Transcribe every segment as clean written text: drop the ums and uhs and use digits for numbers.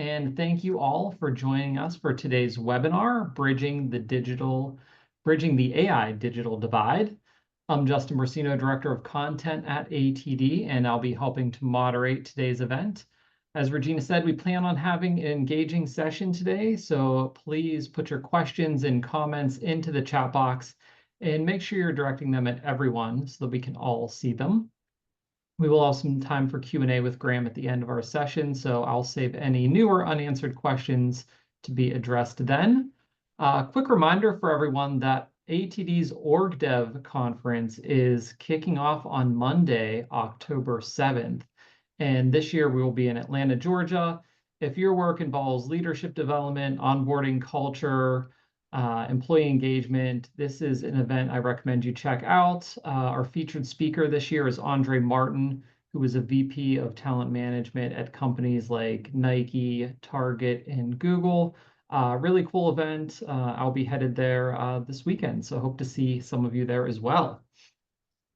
and thank you all for joining us for today's webinar, Bridging the AI Digital Divide. I'm Justin Brasino, Director of Content at ATD, and I'll be helping to moderate today's event. As Regina said, we plan on having an engaging session today, so please put your questions and comments into the chat box and make sure you're directing them at everyone so that we can all see them. We will have some time for Q&A with Graham at the end of our session, so I'll save any new or unanswered questions to be addressed then. Quick reminder for everyone that ATD's OrgDev conference is kicking off on Monday, October 7th. And this year we will be in Atlanta, Georgia. If your work involves leadership development, onboarding culture, employee engagement, this is an event I recommend you check out. Our featured speaker this year is Andre Martin, who is a VP of talent management at companies like Nike, Target, and Google. Really cool event. I'll be headed there this weekend, so hope to see some of you there as well.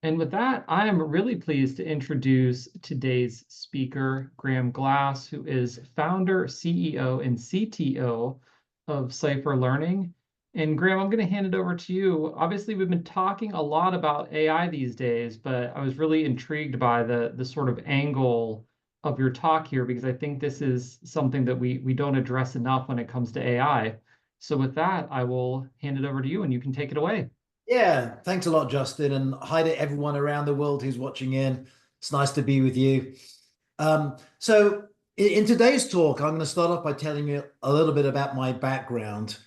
And with that, I am really pleased to introduce today's speaker, Graham Glass, who is founder, CEO, and CTO of CYPHER Learning. And Graham, I'm going to hand it over to you. Obviously, we've been talking a lot about AI these days, but I was really intrigued by the sort of angle of your talk here, because I think this is something that we don't address enough when it comes to AI. So with that, I will hand it over to you and you can take it away. Yeah, thanks a lot, Justin, and hi to everyone around the world who's watching in. It's nice to be with you. So in today's talk, I'm going to start off by telling you a little bit about my background,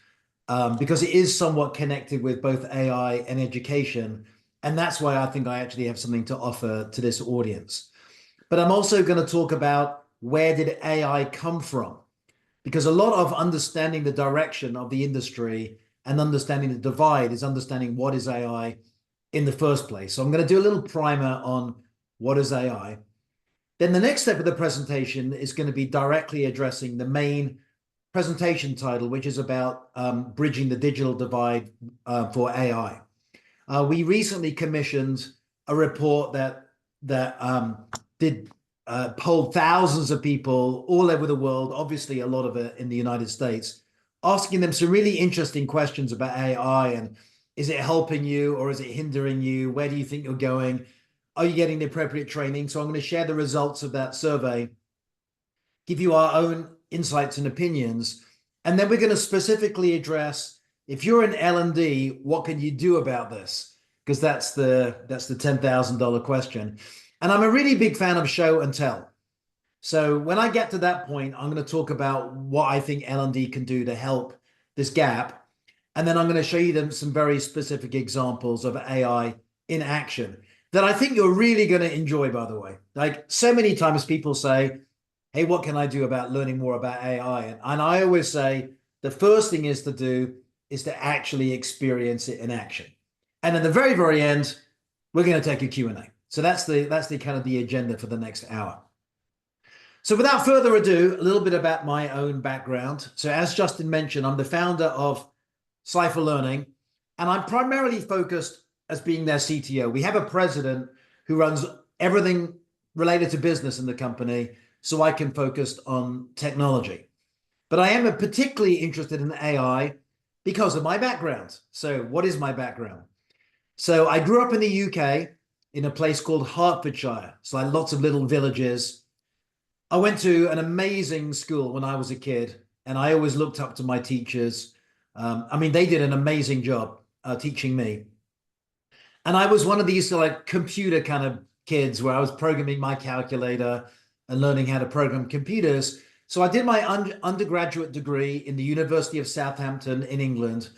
because it is somewhat connected with both AI and education, and that's why I think I actually have something to offer to this audience. But I'm also going to talk about where did AI come from, because a lot of understanding the direction of the industry and understanding the divide is understanding what is AI in the first place. So I'm going to do a little primer on what is AI. Then the next step of the presentation is going to be directly addressing the main presentation title, which is about bridging the digital divide for AI. We recently commissioned a report that polled thousands of people all over the world, obviously a lot of it in the United States, asking them some really interesting questions about AI and is it helping you or is it hindering you? Where do you think you're going? Are you getting the appropriate training? So I'm going to share the results of that survey, give you our own insights and opinions, and then we're going to specifically address, if you're an L&D, what can you do about this? Because that's the $10,000 question. And I'm a really big fan of show and tell. So when I get to that point, I'm going to talk about what I think L&D can do to help this gap. And then I'm going to show you some very specific examples of AI in action that I think you're really going to enjoy, by the way. Like so many times people say, hey, what can I do about learning more about AI? And I always say the first thing is to actually experience it in action. And at the very, very end, we're going to take a Q&A. So that's the kind of the agenda for the next hour. So without further ado, a little bit about my own background. So as Justin mentioned, I'm the founder of CYPHER Learning, and I'm primarily focused as being their CTO. We have a president who runs everything related to business in the company, so I can focus on technology. But I am particularly interested in AI because of my background. So what is my background? So I grew up in the UK in a place called Hertfordshire. So like lots of little villages. I went to an amazing school when I was a kid, and I always looked up to my teachers. I mean, they did an amazing job teaching me. And I was one of these like computer kind of kids where I was programming my calculator and learning how to program computers. So I did my undergraduate degree in the University of Southampton in England.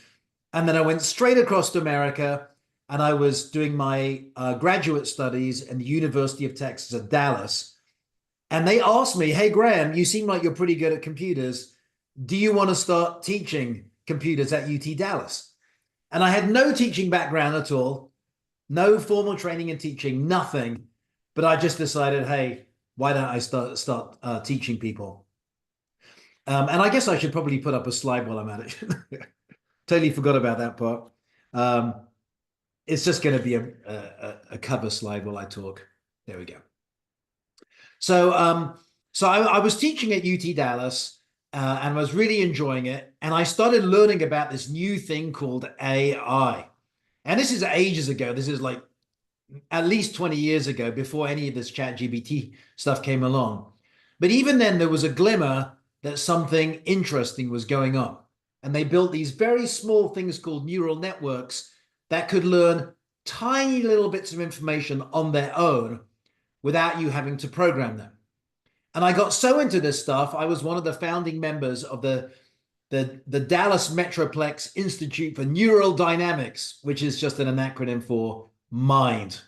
And then I went straight across to America, and I was doing my graduate studies in the University of Texas at Dallas. And they asked me, hey, Graham, you seem like you're pretty good at computers. Do you want to start teaching computers at UT Dallas? And I had no teaching background at all, no formal training in teaching, nothing. But I just decided, hey, why don't I start teaching people? And I guess I should probably put up a slide while I'm at it. Totally forgot about that part. It's just going to be a cover slide while I talk. There we go. So I was teaching at UT Dallas, and was really enjoying it. And I started learning about this new thing called AI. And this is ages ago. This is like at least 20 years ago, before any of this chat GPT stuff came along. But even then, there was a glimmer that something interesting was going on. And they built these very small things called neural networks that could learn tiny little bits of information on their own without you having to program them. And I got so into this stuff, I was one of the founding members of the Dallas Metroplex Institute for Neural Dynamics, which is just an acronym for MIND.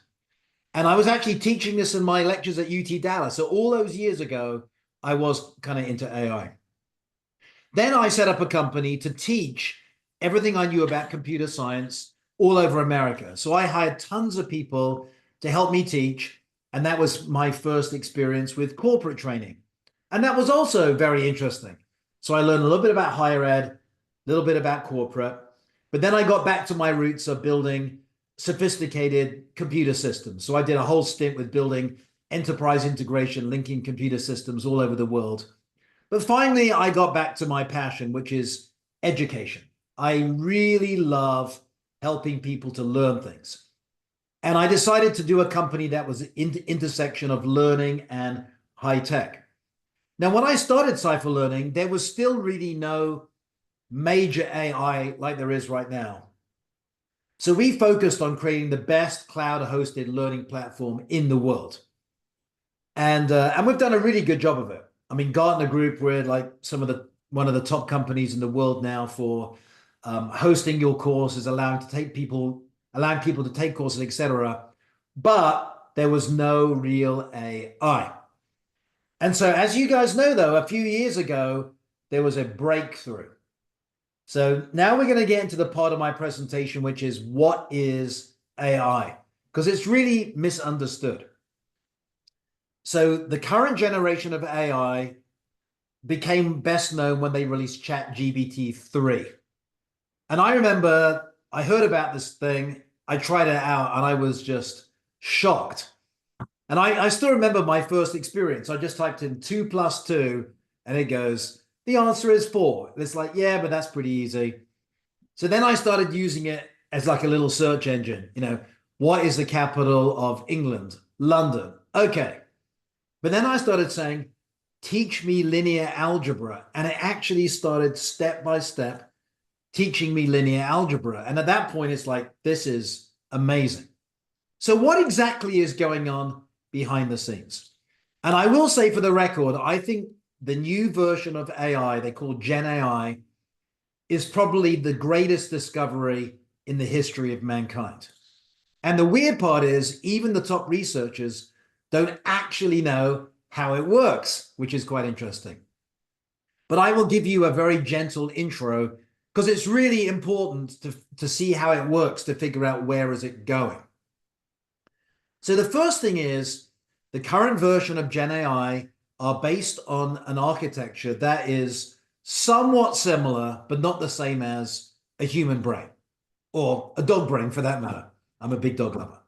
And I was actually teaching this in my lectures at UT Dallas. So all those years ago, I was kind of into AI. Then I set up a company to teach everything I knew about computer science all over America. So I hired tons of people to help me teach. And that was my first experience with corporate training. And that was also very interesting. So I learned a little bit about higher ed, a little bit about corporate. But then I got back to my roots of building sophisticated computer systems. So I did a whole stint with building enterprise integration, linking computer systems all over the world. But finally, I got back to my passion, which is education. I really love helping people to learn things. And I decided to do a company that was in the intersection of learning and high tech. Now, when I started CYPHER Learning, there was still really no major AI like there is right now. So we focused on creating the best cloud-hosted learning platform in the world. And we've done a really good job of it. I mean, Gartner Group, we're like one of the top companies in the world now for hosting your courses, allowing people to take courses, etc. But there was no real AI. And so, as you guys know, though, a few years ago, there was a breakthrough. So now we're going to get into the part of my presentation, which is what is AI? Because it's really misunderstood. So the current generation of AI became best known when they released ChatGPT 3. And I remember I heard about this thing, I tried it out, and I was just shocked. And I still remember my first experience. I just typed in 2 + 2, and it goes, the answer is 4. And it's like, yeah, but that's pretty easy. So then I started using it as like a little search engine. What is the capital of England? London. Okay. But then I started saying, teach me linear algebra. And it actually started step by step teaching me linear algebra. And at that point, it's like, this is amazing. So what exactly is going on behind the scenes? And I will say, for the record, I think the new version of AI, they call Gen AI, is probably the greatest discovery in the history of mankind. And the weird part is, even the top researchers don't actually know how it works, which is quite interesting. But I will give you a very gentle intro, because it's really important to see how it works to figure out where is it going. So the first thing is, the current version of Gen AI are based on an architecture that is somewhat similar, but not the same as a human brain, or a dog brain for that matter. I'm a big dog lover.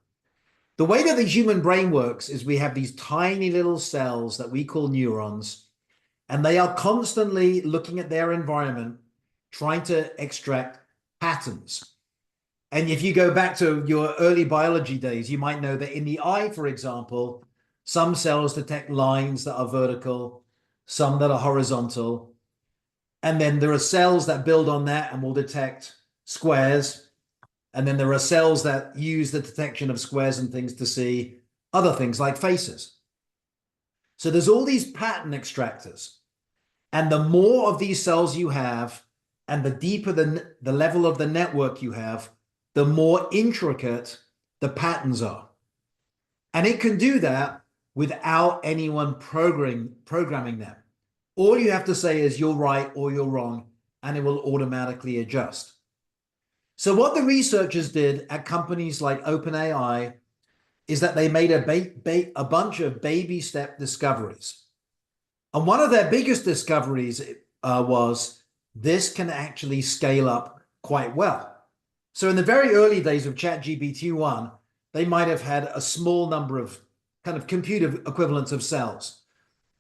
The way that the human brain works is we have these tiny little cells that we call neurons, and they are constantly looking at their environment, trying to extract patterns. And if you go back to your early biology days, you might know that in the eye, for example, some cells detect lines that are vertical, some that are horizontal. And then there are cells that build on that and will detect squares. And then there are cells that use the detection of squares and things to see other things like faces. So there's all these pattern extractors. And the more of these cells you have, and the deeper the level of the network you have, the more intricate the patterns are. And it can do that without anyone programming them. All you have to say is you're right or you're wrong, and it will automatically adjust. So what the researchers did at companies like OpenAI is that they made a bunch of baby step discoveries. And one of their biggest discoveries was this can actually scale up quite well. So in the very early days of ChatGPT 1, they might have had a small number of kind of computer equivalents of cells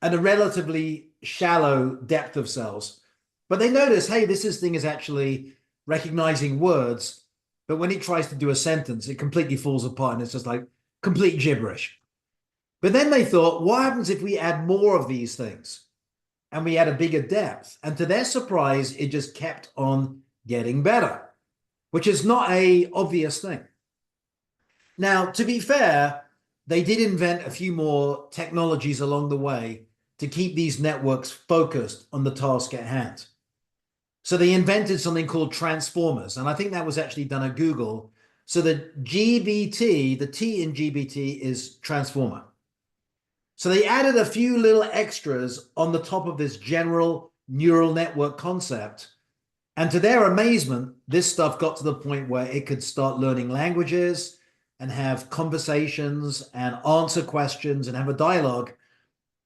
and a relatively shallow depth of cells. But they notice, hey, thing is actually recognizing words, but when it tries to do a sentence, it completely falls apart and it's just like complete gibberish. But then they thought, what happens if we add more of these things and we add a bigger depth? And to their surprise, it just kept on getting better, which is not an obvious thing. Now, to be fair, they did invent a few more technologies along the way to keep these networks focused on the task at hand. So they invented something called transformers, and I think that was actually done at Google. So the GBT, the T in GBT is transformer. So they added a few little extras on the top of this general neural network concept. And to their amazement, this stuff got to the point where it could start learning languages and have conversations and answer questions and have a dialogue,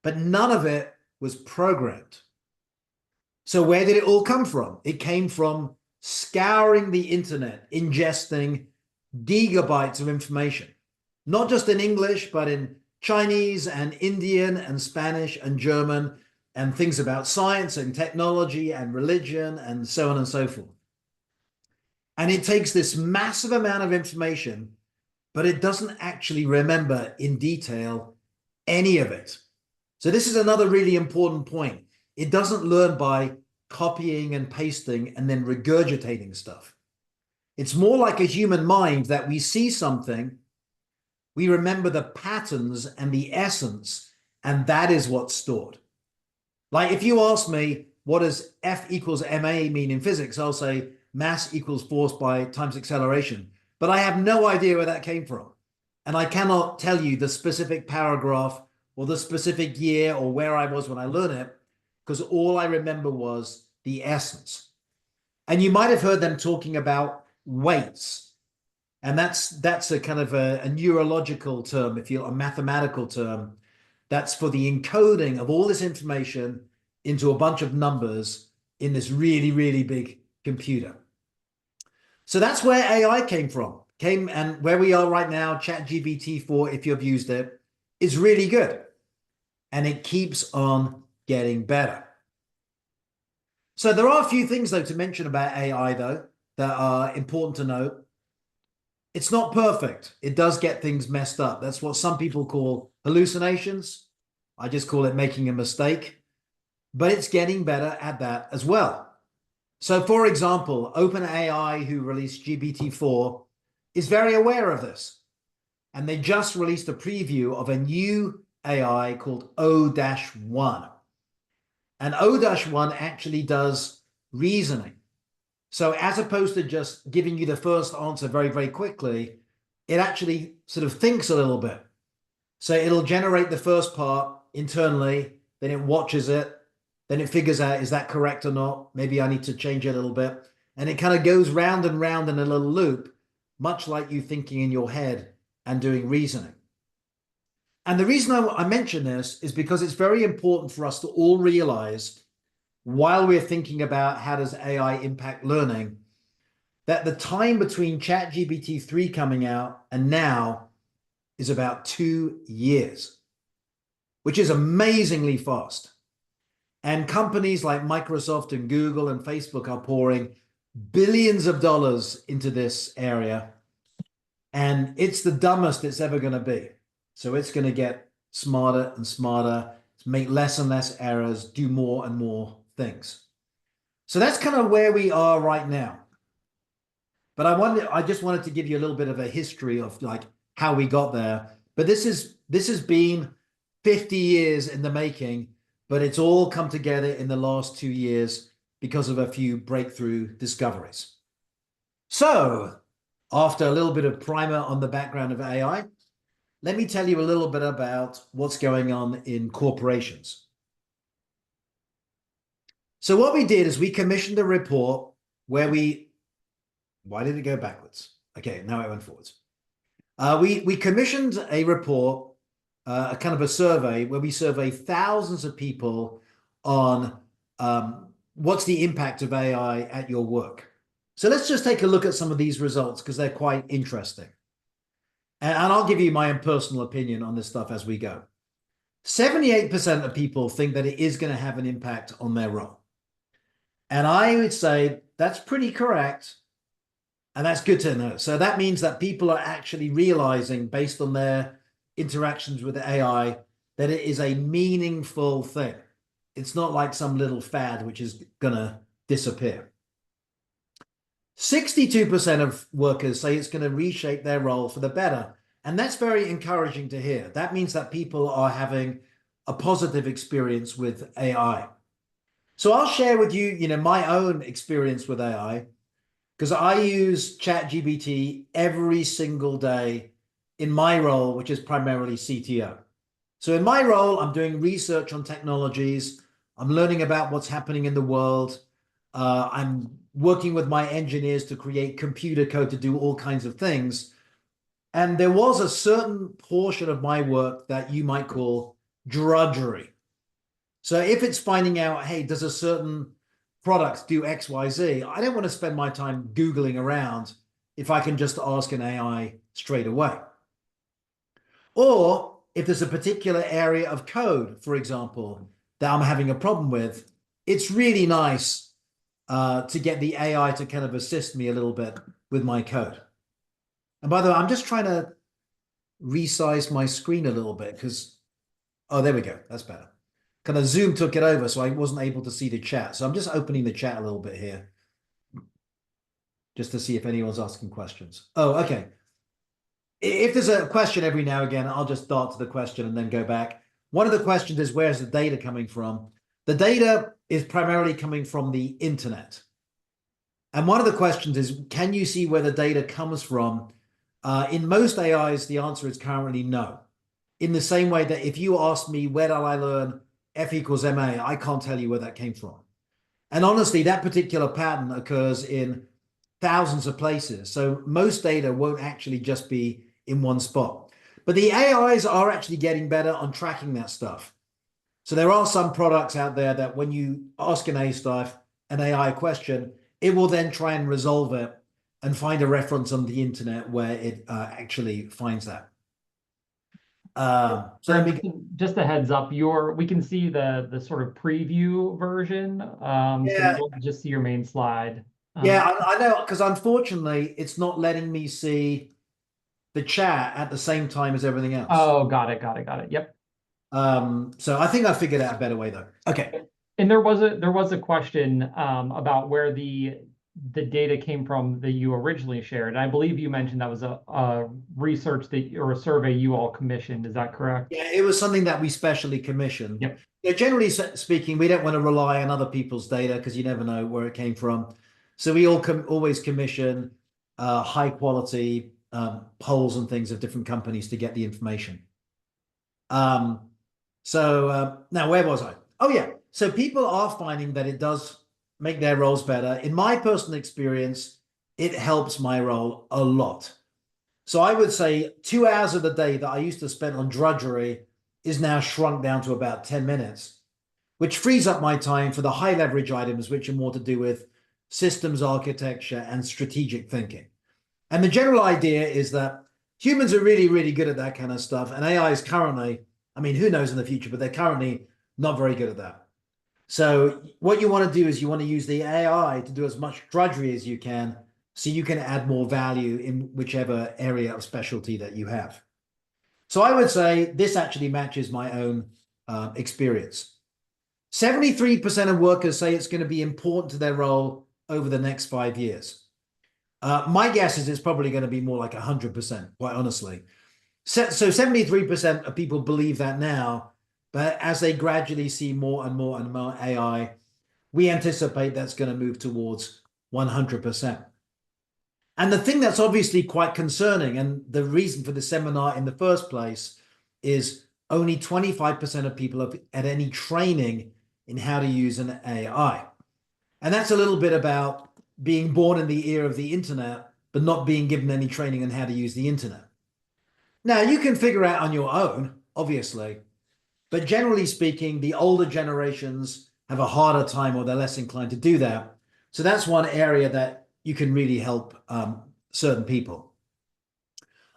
but none of it was programmed. So where did it all come from? It came from scouring the internet, ingesting gigabytes of information, not just in English, but in Chinese and Indian and Spanish and German, and things about science and technology and religion and so on and so forth. And it takes this massive amount of information, but it doesn't actually remember in detail any of it. So this is another really important point. It doesn't learn by copying and pasting and then regurgitating stuff. It's more like a human mind that we see something, we remember the patterns and the essence, and that is what's stored. Like if you ask me, what does F equals ma mean in physics? I'll say mass equals force by times acceleration. But I have no idea where that came from. And I cannot tell you the specific paragraph or the specific year or where I was when I learned it, because all I remember was the essence. And you might have heard them talking about weights. And that's a kind of a neurological term, if you're a mathematical term. That's for the encoding of all this information into a bunch of numbers in this really, really big computer. So that's where AI came from. And where we are right now, ChatGPT-4, if you've used it, is really good. And it keeps on getting better. So there are a few things, though, to mention about AI, though, that are important to note. It's not perfect. It does get things messed up. That's what some people call hallucinations. I just call it making a mistake. But it's getting better at that as well. So, for example, OpenAI, who released GPT-4, is very aware of this. And they just released a preview of a new AI called O-1. And O-1 actually does reasoning. So as opposed to just giving you the first answer very, very quickly, it actually sort of thinks a little bit. So it'll generate the first part internally, then it watches it, then it figures out, is that correct or not? Maybe I need to change it a little bit. And it kind of goes round and round in a little loop, much like you thinking in your head and doing reasoning. And the reason I mention this is because it's very important for us to all realize, while we're thinking about how does AI impact learning, that the time between ChatGPT 3 coming out and now is about 2 years, which is amazingly fast. And companies like Microsoft and Google and Facebook are pouring billions of dollars into this area. And it's the dumbest it's ever going to be. So it's going to get smarter and smarter, make less and less errors, do more and more things. So that's kind of where we are right now. But I just wanted to give you a little bit of a history of like how we got there. But this has been 50 years in the making, but it's all come together in the last 2 years because of a few breakthrough discoveries. So after a little bit of primer on the background of AI, let me tell you a little bit about what's going on in corporations. So what we did is we commissioned a report where why did it go backwards? Okay, now it went forwards. We commissioned a report, a kind of a survey where we survey thousands of people on what's the impact of AI at your work. So let's just take a look at some of these results because they're quite interesting. And I'll give you my own personal opinion on this stuff as we go. 78% of people think that it is going to have an impact on their role. And I would say that's pretty correct. And that's good to know. So that means that people are actually realizing, based on their interactions with the AI, that it is a meaningful thing. It's not like some little fad which is going to disappear. 62% of workers say it's going to reshape their role for the better. And that's very encouraging to hear. That means that people are having a positive experience with AI. So I'll share with you, my own experience with AI, because I use ChatGPT every single day in my role, which is primarily CTO. So in my role, I'm doing research on technologies. I'm learning about what's happening in the world. I'm working with my engineers to create computer code to do all kinds of things. And there was a certain portion of my work that you might call drudgery. So if it's finding out, hey, does a certain product do X, Y, Z? I don't want to spend my time Googling around if I can just ask an AI straight away. Or if there's a particular area of code, for example, that I'm having a problem with, it's really nice to get the AI to kind of assist me a little bit with my code. And by the way, I'm just trying to resize my screen a little bit because, oh, there we go. That's better. Kind of Zoom took it over, so I wasn't able to see the chat. So I'm just opening the chat a little bit here just to see if anyone's asking questions. Oh, okay. If there's a question every now and again, I'll just dart to the question and then go back. One of the questions is, where's the data coming from? The data is primarily coming from the internet. And one of the questions is, can you see where the data comes from? In most AIs, the answer is currently no. In the same way that if you ask me, where did I learn F equals MA, I can't tell you where that came from. And honestly, that particular pattern occurs in thousands of places. So most data won't actually just be in one spot. But the AIs are actually getting better on tracking that stuff. So there are some products out there that when you ask an AI question, it will then try and resolve it and find a reference on the internet where it actually finds that. Just a heads up, we can see the sort of preview version. So we'll just see your main slide. Yeah, I know, because unfortunately, it's not letting me see the chat at the same time as everything else. Oh, got it. Yep. So I think I figured out a better way though. Okay. And there was a question about where the data came from that you originally shared. And I believe you mentioned that was a research or a survey you all commissioned. Is that correct? Yeah, it was something that we specially commissioned. Yep. Yeah, generally speaking, we don't want to rely on other people's data because you never know where it came from. So we always commission high quality polls and things of different companies to get the information. Now where was I? Oh yeah. So people are finding that it does make their roles better. In my personal experience, it helps my role a lot. So I would say 2 hours of the day that I used to spend on drudgery is now shrunk down to about 10 minutes, which frees up my time for the high leverage items, which are more to do with systems architecture and strategic thinking. And the general idea is that humans are really, really good at that kind of stuff. And AI is currently, I mean, who knows in the future, but they're currently not very good at that. So what you want to do is you want to use the AI to do as much drudgery as you can so you can add more value in whichever area of specialty that you have. So I would say this actually matches my own experience. 73% of workers say it's going to be important to their role over the next 5 years. My guess is it's probably going to be more like 100%, quite honestly. So 73% of people believe that now, but as they gradually see more and more and more AI, we anticipate that's going to move towards 100%. And the thing that's obviously quite concerning, and the reason for the seminar in the first place, is only 25% of people have had any training in how to use an AI. And that's a little bit about being born in the era of the internet, but not being given any training on how to use the internet. Now, you can figure out on your own, obviously, but generally speaking, the older generations have a harder time or they're less inclined to do that. So that's one area that you can really help certain people.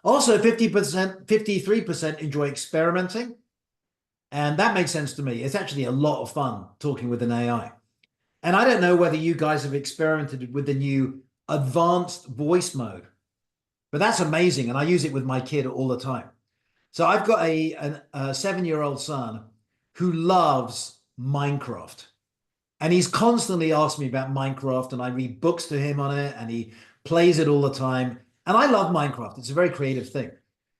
Also, 50%, 53% enjoy experimenting. And that makes sense to me. It's actually a lot of fun talking with an AI. And I don't know whether you guys have experimented with the new advanced voice mode, but that's amazing. And I use it with my kid all the time. So I've got a 7-year-old son who loves Minecraft. And he's constantly asked me about Minecraft, and I read books to him on it, and he plays it all the time. And I love Minecraft. It's a very creative thing.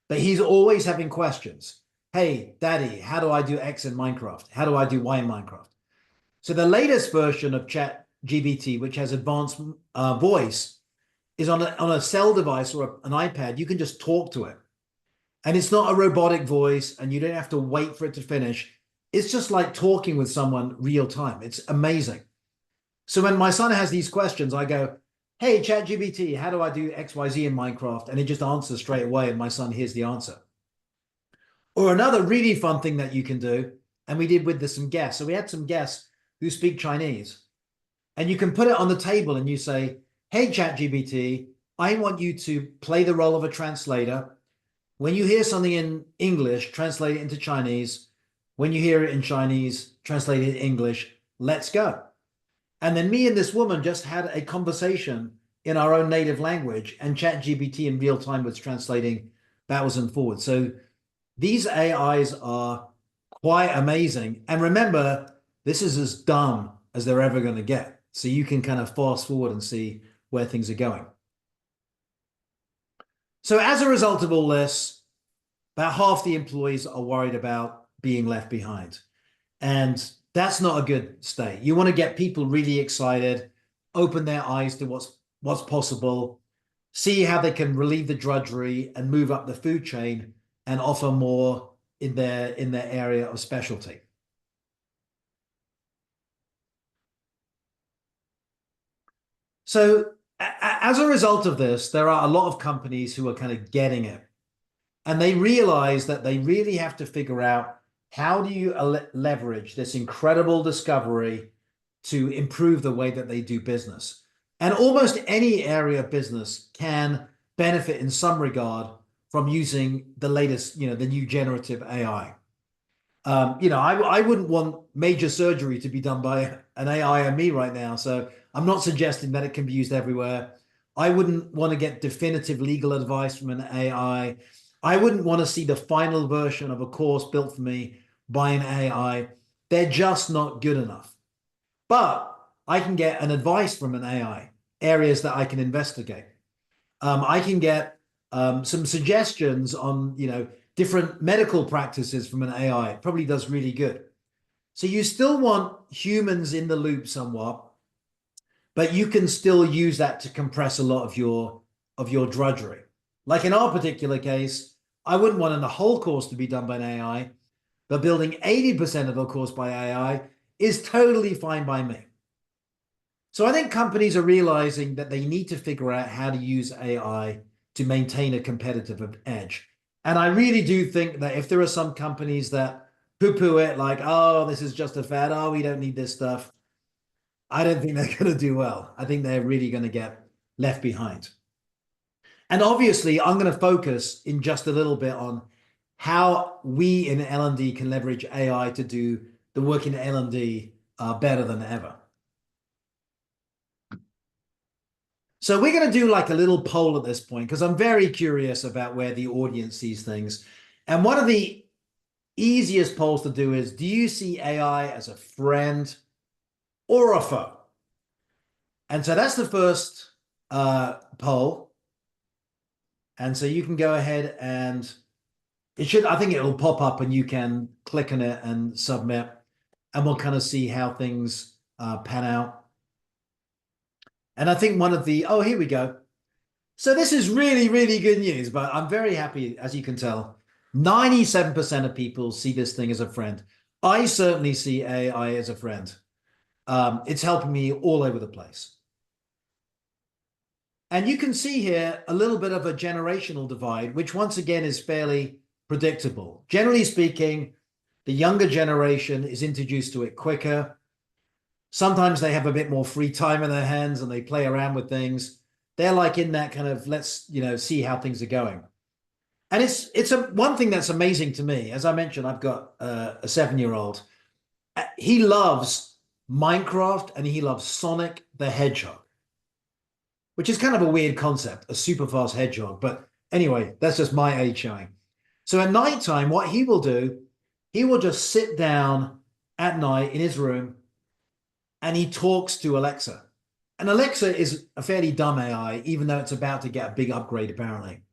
But he's always having questions. Hey, Daddy, how do I do X in Minecraft? How do I do Y in Minecraft? So the latest version of ChatGPT, which has advanced voice, is on a cell device or an iPad. You can just talk to it. And it's not a robotic voice, and you don't have to wait for it to finish. It's just like talking with someone real time. It's amazing. So when my son has these questions, I go, hey, ChatGPT, how do I do XYZ in Minecraft? And it just answers straight away, and my son hears the answer. Or another really fun thing that you can do, and we did with some guests. So we had some guests who speak Chinese, and you can put it on the table and you say, hey, ChatGPT, I want you to play the role of a translator. When you hear something in English, translate it into Chinese. When you hear it in Chinese, translate it in English. Let's go. And then me and this woman just had a conversation in our own native language, and ChatGPT in real time was translating backwards and forwards. So these AIs are quite amazing. And remember, this is as dumb as they're ever going to get. So you can kind of fast forward and see where things are going. So as a result of all this, about half the employees are worried about being left behind. And that's not a good state. You want to get people really excited, open their eyes to what's possible, see how they can relieve the drudgery and move up the food chain and offer more in their area of specialty. So as a result of this, there are a lot of companies who are kind of getting it. And they realize that they really have to figure out, how do you leverage this incredible discovery to improve the way that they do business? And almost any area of business can benefit in some regard from using the latest, the new generative AI. I wouldn't want major surgery to be done by an AI on me right now. So I'm not suggesting that it can be used everywhere. I wouldn't want to get definitive legal advice from an AI. I wouldn't want to see the final version of a course built for me by an AI. They're just not good enough. But I can get an advice from an AI, areas that I can investigate. I can get some suggestions on, different medical practices from an AI. It probably does really good. So you still want humans in the loop somewhat, but you can still use that to compress a lot of your drudgery. Like in our particular case, I wouldn't want the whole course to be done by an AI, but building 80% of a course by AI is totally fine by me. So I think companies are realizing that they need to figure out how to use AI to maintain a competitive edge. And I really do think that if there are some companies that poo-poo it, like, oh, this is just a fad, oh, we don't need this stuff, I don't think they're going to do well. I think they're really going to get left behind. And obviously, I'm going to focus in just a little bit on how we in L&D can leverage AI to do the work in L&D better than ever. So we're going to do like a little poll at this point, because I'm very curious about where the audience sees things. And one of the easiest polls to do is, do you see AI as a friend or a foe? And so that's the first poll. And so you can go ahead and I think it'll pop up and you can click on it and submit, and we'll kind of see how things pan out. And I think oh, here we go. So this is really, really good news, but I'm very happy, as you can tell. 97% of people see this thing as a friend. I certainly see AI as a friend. It's helping me all over the place. And you can see here a little bit of a generational divide, which once again is fairly predictable. Generally speaking, the younger generation is introduced to it quicker. Sometimes they have a bit more free time in their hands and they play around with things. They're like in that kind of, let's, see how things are going. And it's one thing that's amazing to me. As I mentioned, I've got a 7-year-old. He loves Minecraft and he loves Sonic the Hedgehog, which is kind of a weird concept, a super fast hedgehog. But anyway, that's just my age showing. So at nighttime, what he will do, he will just sit down at night in his room and he talks to Alexa. And Alexa is a fairly dumb AI, even though it's about to get a big upgrade, apparently.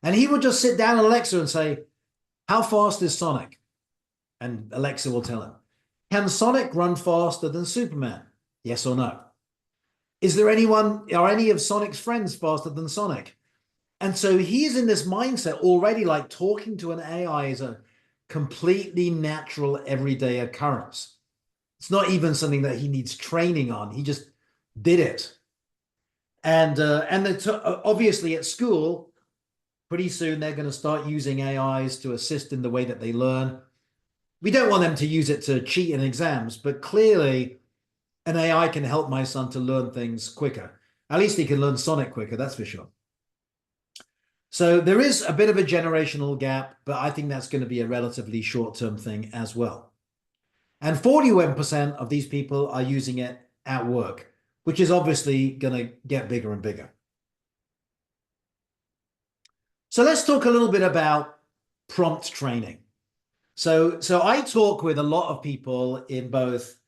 And he will just sit down on Alexa and say, how fast is Sonic? And Alexa will tell him. Can Sonic run faster than Superman? Yes or no? Are any of Sonic's friends faster than Sonic? And so he's in this mindset already, like talking to an AI is a completely natural everyday occurrence. It's not even something that he needs training on. He just did it. And obviously at school, pretty soon they're going to start using AIs to assist in the way that they learn. We don't want them to use it to cheat in exams, but clearly an AI can help my son to learn things quicker. At least he can learn Sonic quicker, that's for sure. So there is a bit of a generational gap, but I think that's going to be a relatively short-term thing as well. And 41% of these people are using it at work, which is obviously going to get bigger and bigger. So let's talk a little bit about prompt training. So I talk with a lot of people in both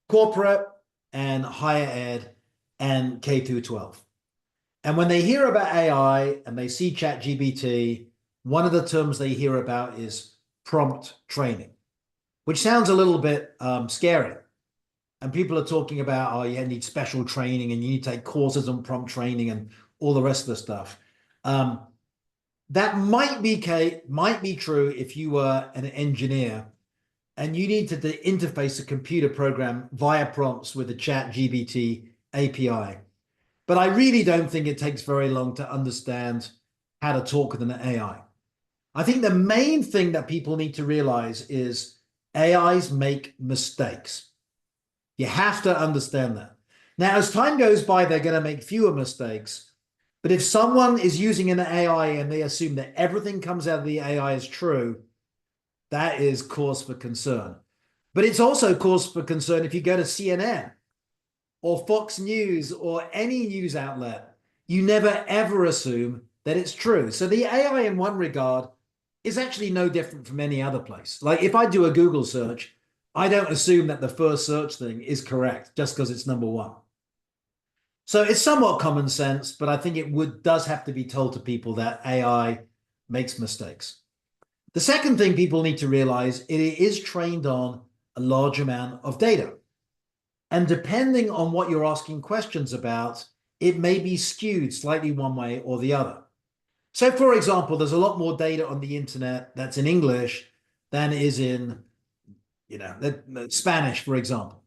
corporate and higher ed and K through 12. And when they hear about AI and they see ChatGPT, one of the terms they hear about is prompt training, which sounds a little bit scary. And people are talking about, oh, you need special training and you need to take courses on prompt training and all the rest of the stuff. That might be true if you were an engineer and you needed to interface a computer program via prompts with the ChatGPT API. But I really don't think it takes very long to understand how to talk with an AI. I think the main thing that people need to realize is AIs make mistakes. You have to understand that. Now, as time goes by, they're going to make fewer mistakes. But if someone is using an AI and they assume that everything comes out of the AI is true, that is cause for concern. But it's also cause for concern if you go to CNN or Fox News or any news outlet, you never ever assume that it's true. So the AI in one regard is actually no different from any other place. Like if I do a Google search, I don't assume that the first search thing is correct just because it's number one. So it's somewhat common sense, but I think it does have to be told to people that AI makes mistakes. The second thing people need to realize, it is trained on a large amount of data. And depending on what you're asking questions about, it may be skewed slightly one way or the other. So for example, there's a lot more data on the internet that's in English than is in, Spanish, for example.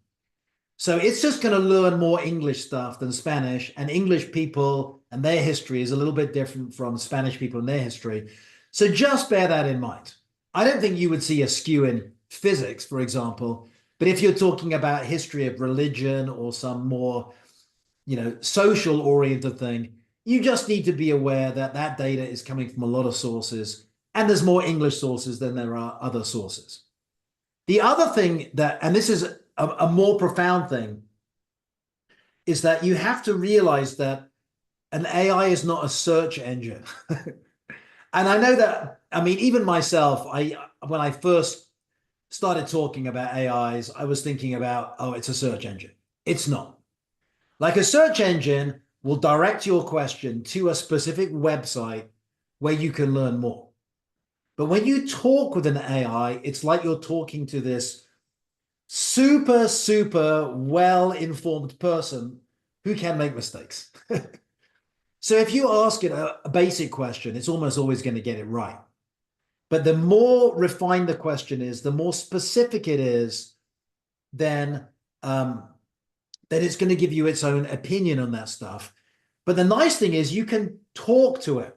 So it's just going to learn more English stuff than Spanish, and English people and their history is a little bit different from Spanish people and their history. So just bear that in mind. I don't think you would see a skew in physics, for example, but if you're talking about history of religion or some more, social oriented thing, you just need to be aware that that data is coming from a lot of sources, and there's more English sources than there are other sources. The other thing and this is a more profound thing, is that you have to realize that an AI is not a search engine. And I know that, even myself, when I first started talking about AIs, I was thinking about, oh, it's a search engine. It's not. Like a search engine will direct your question to a specific website where you can learn more. But when you talk with an AI, it's like you're talking to this super, super well-informed person who can make mistakes. So if you ask it a basic question, it's almost always going to get it right. But the more refined the question is, the more specific it is, then it's going to give you its own opinion on that stuff. But the nice thing is you can talk to it.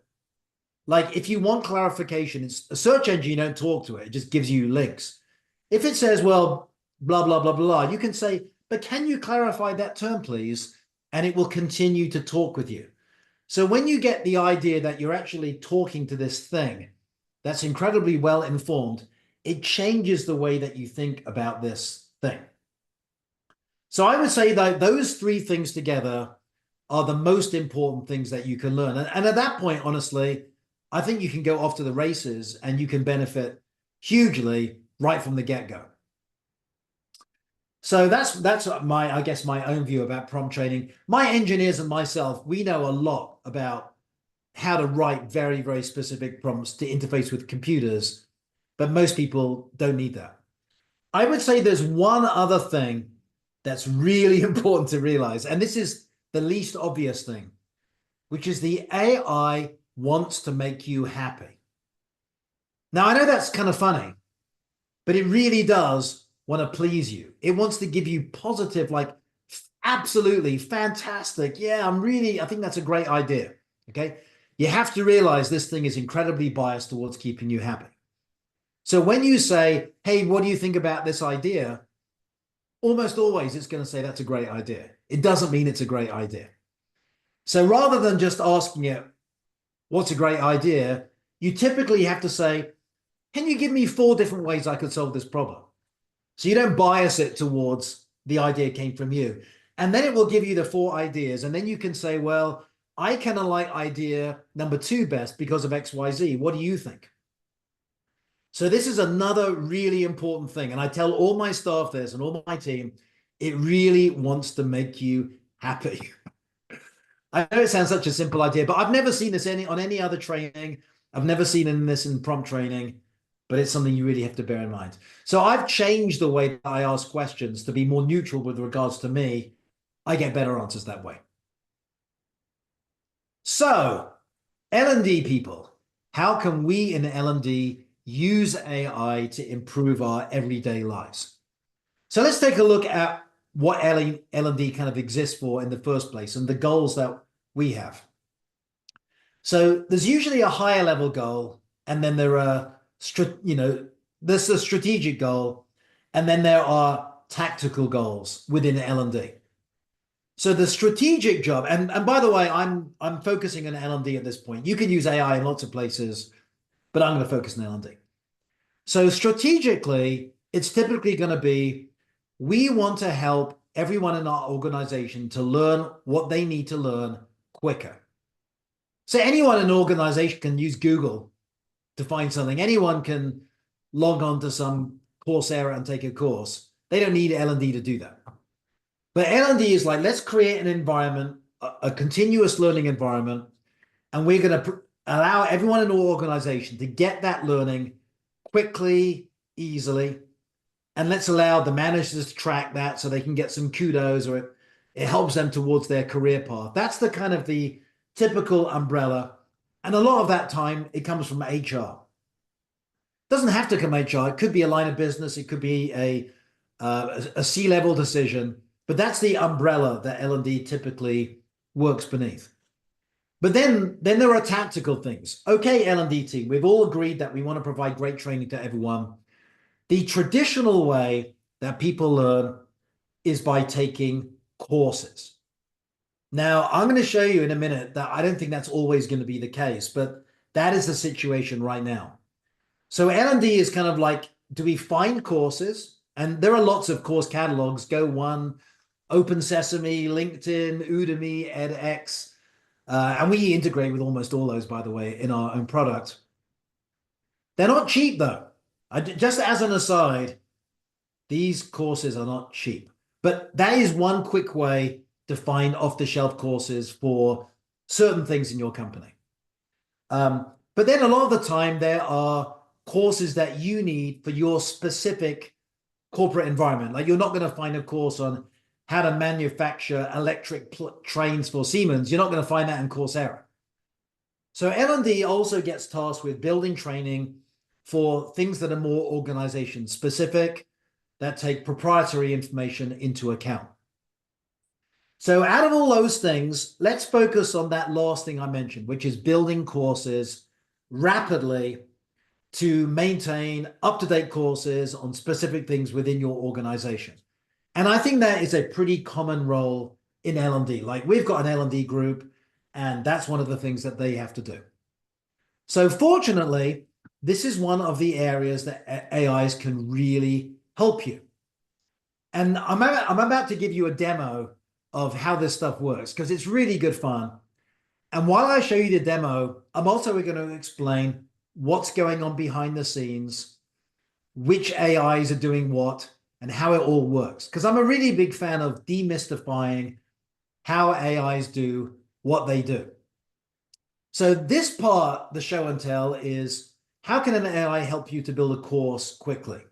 Like if you want clarification, it's a search engine, you don't talk to it. It just gives you links. If it says, well, blah, blah, blah, blah, you can say, but can you clarify that term, please? And it will continue to talk with you. So when you get the idea that you're actually talking to this thing, that's incredibly well informed, it changes the way that you think about this thing. So I would say that those three things together are the most important things that you can learn. And at that point, honestly, I think you can go off to the races and you can benefit hugely right from the get-go. So that's my, I guess, my own view about prompt training. My engineers and myself, we know a lot about how to write very, very specific prompts to interface with computers, but most people don't need that. I would say there's one other thing that's really important to realize, and this is the least obvious thing, which is the AI wants to make you happy. Now, I know that's kind of funny, but it really does want to please you. It wants to give you positive, like, absolutely fantastic. Yeah, I think that's a great idea. Okay. You have to realize this thing is incredibly biased towards keeping you happy. So when you say, hey, what do you think about this idea? Almost always it's going to say that's a great idea. It doesn't mean it's a great idea. So rather than just asking it, what's a great idea? You typically have to say, can you give me 4 different ways I could solve this problem? So you don't bias it towards the idea came from you. And then it will give you the 4 ideas. And then you can say, well, I kind of like idea number 2 best because of XYZ. What do you think? So this is another really important thing. And I tell all my staff this and all my team, it really wants to make you happy. I know it sounds such a simple idea, but I've never seen this on any other training. I've never seen this in prompt training, but it's something you really have to bear in mind. So I've changed the way that I ask questions to be more neutral with regards to me. I get better answers that way. So L&D people, how can we in L&D use AI to improve our everyday lives? So let's take a look at what L&D kind of exists for in the first place and the goals that we have. So there's usually a higher level goal, and then there are, there's a strategic goal, and then there are tactical goals within L&D. So the strategic job, and by the way, I'm focusing on L&D at this point. You can use AI in lots of places, but I'm going to focus on L&D. So strategically, it's typically going to be, we want to help everyone in our organization to learn what they need to learn quicker. So anyone in an organization can use Google to find something. Anyone can log on to some Coursera and take a course. They don't need L&D to do that. But L&D is like, let's create an environment, a continuous learning environment, and we're going to allow everyone in our organization to get that learning quickly, easily, and let's allow the managers to track that so they can get some kudos, or it helps them towards their career path. That's the kind of the typical umbrella. And a lot of that time, it comes from HR. It doesn't have to come HR. It could be a line of business. It could be a C-level decision. But that's the umbrella that L&D typically works beneath. But then there are tactical things. Okay, L&D team, we've all agreed that we want to provide great training to everyone. The traditional way that people learn is by taking courses. Now, I'm going to show you in a minute that I don't think that's always going to be the case, but that is the situation right now. So L&D is kind of like, do we find courses? And there are lots of course catalogs, Go1, Open Sesame, LinkedIn, Udemy, edX. And we integrate with almost all those, by the way, in our own product. They're not cheap, though. Just as an aside, these courses are not cheap. But that is one quick way to find off-the-shelf courses for certain things in your company. But then a lot of the time, there are courses that you need for your specific corporate environment. Like, you're not going to find a course on how to manufacture electric trains for Siemens. You're not going to find that in Coursera. So L&D also gets tasked with building training for things that are more organization specific, that take proprietary information into account. So out of all those things, let's focus on that last thing I mentioned, which is building courses rapidly to maintain up-to-date courses on specific things within your organization. And I think that is a pretty common role in L&D. Like, we've got an L&D group, and that's one of the things that they have to do. So fortunately, this is one of the areas that AIs can really help you. And I'm about to give you a demo of how this stuff works because it's really good fun. And while I show you the demo, I'm also going to explain what's going on behind the scenes, which AIs are doing what, and how it all works. Because I'm a really big fan of demystifying how AIs do what they do. So this part, the show and tell, is how can an AI help you to build a course quickly?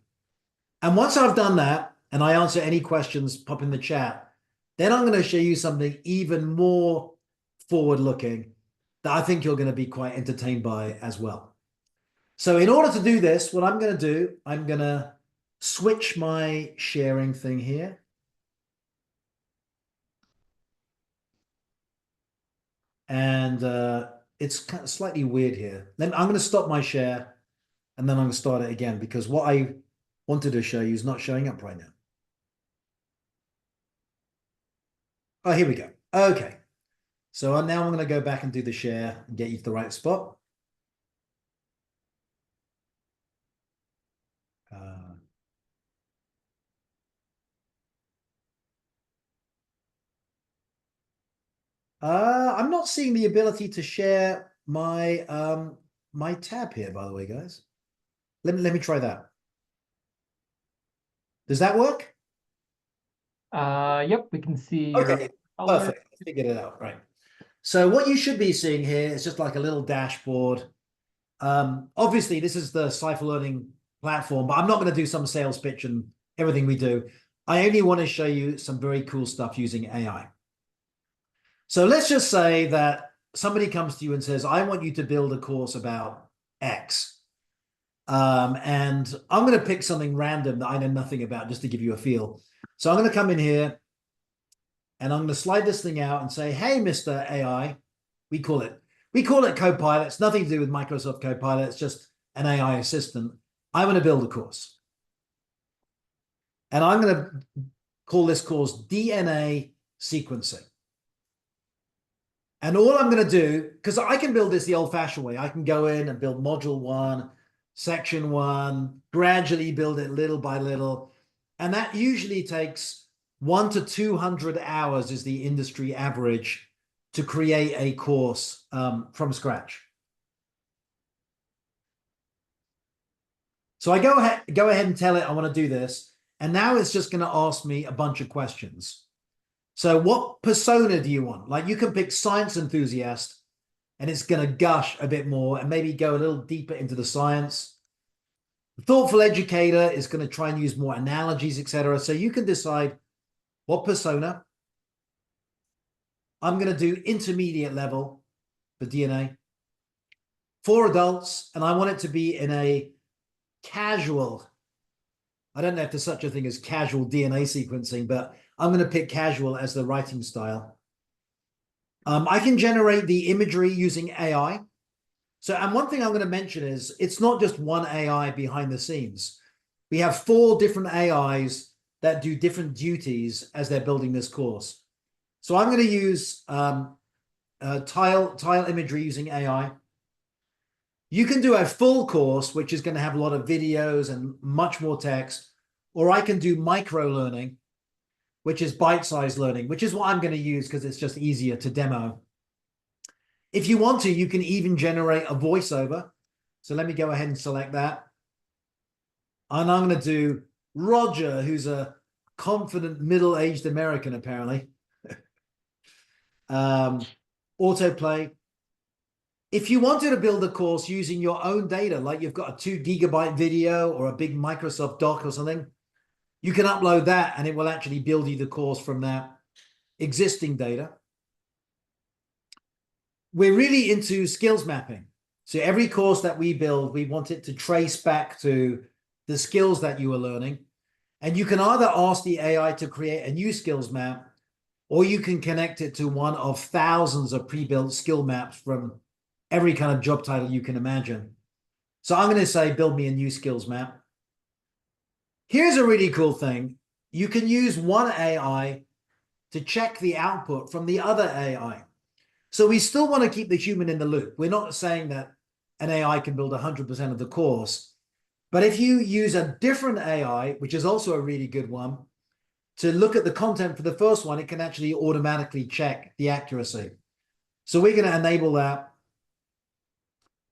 And once I've done that, and I answer any questions, pop in the chat, then I'm going to show you something even more forward-looking that I think you're going to be quite entertained by as well. So in order to do this, what I'm going to do, I'm going to switch my sharing thing here. And it's kind of slightly weird here. I'm going to stop my share, and then I'm going to start it again because what I wanted to show you is not showing up right now. Oh, here we go. Okay. So now I'm going to go back and do the share and get you to the right spot. I'm not seeing the ability to share my my tab here, by the way, guys. Let me try that. Does that work? Yep, we can see your Okay, color. perfect. I figured it out, right. So what you should be seeing here is just like a little dashboard. Obviously, this is the CYPHER Learning platform, but I'm not going to do some sales pitch and everything we do. I only want to show you some very cool stuff using AI. So let's just say that somebody comes to you and says, I want you to build a course about X. And I'm going to pick something random that I know nothing about just to give you a feel. So I'm going to come in here and I'm going to slide this thing out and say, hey, Mr. AI, we call it Copilot. It's nothing to do with Microsoft Copilot. It's just an AI assistant. I want to build a course. And I'm going to call this course DNA sequencing. And all I'm going to do, because I can build this the old-fashioned way, I can go in and build module 1, section 1, gradually build it little by little. And that usually takes 100 to 200 hours is the industry average to create a course from scratch. So I go ahead and tell it I want to do this. And now it's just going to ask me a bunch of questions. So what persona do you want? Like you can pick science enthusiast and it's going to gush a bit more and maybe go a little deeper into the science. Thoughtful educator is going to try and use more analogies, etc. So you can decide what persona. I'm going to do intermediate level for DNA for adults, and I want it to be in a casual. I don't know if there's such a thing as casual DNA sequencing, but I'm going to pick casual as the writing style. I can generate the imagery using AI. So, and one thing I'm going to mention is it's not just one AI behind the scenes. We have 4 different AIs that do different duties as they're building this course. So I'm going to use tile imagery using AI. You can do a full course, which is going to have a lot of videos and much more text, or I can do micro learning, which is bite-sized learning, which is what I'm going to use because it's just easier to demo. If you want to, you can even generate a voiceover. So let me go ahead and select that. And I'm going to do Roger, who's a confident middle-aged American, apparently. Autoplay. If you wanted to build a course using your own data, like you've got a 2 GB video or a big Microsoft doc or something, you can upload that and it will actually build you the course from that existing data. We're really into skills mapping. So every course that we build, we want it to trace back to the skills that you are learning. And you can either ask the AI to create a new skills map, or you can connect it to one of thousands of pre-built skill maps from every kind of job title you can imagine. So I'm going to say, build me a new skills map. Here's a really cool thing. You can use one AI to check the output from the other AI. So we still want to keep the human in the loop. We're not saying that an AI can build 100% of the course. But if you use a different AI, which is also a really good one, to look at the content for the first one, it can actually automatically check the accuracy. So we're going to enable that.